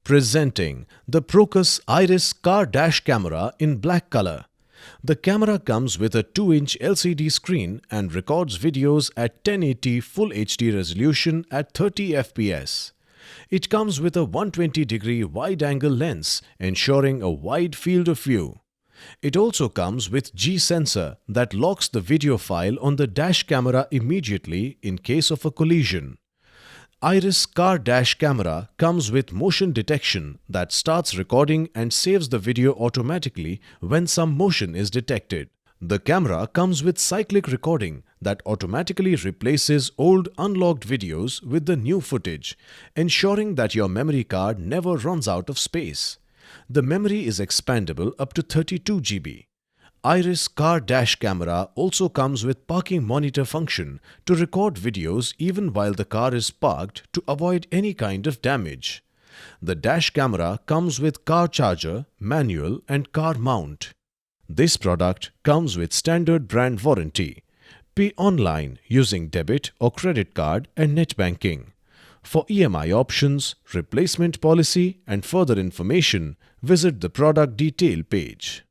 Presenting the Procus Iris car dash camera in black color. The camera comes with a 2-inch LCD screen and records videos at 1080 Full HD resolution at 30 fps. It comes with a 120-degree wide-angle lens, ensuring a wide field of view. It also comes with G sensor that locks the video file on the dash camera immediately in case of a collision. Iris car dash camera comes with motion detection that starts recording and saves the video automatically when some motion is detected. The camera comes with cyclic recording that automatically replaces old unlocked videos with the new footage, ensuring that your memory card never runs out of space. The memory is expandable up to 32 GB. Iris car dash camera also comes with parking monitor function to record videos even while the car is parked to avoid any kind of damage. The dash camera comes with car charger, manual and car mount. This product comes with standard brand warranty. Pay online using debit or credit card and net banking. For EMI options, replacement policy and further information, visit the product detail page.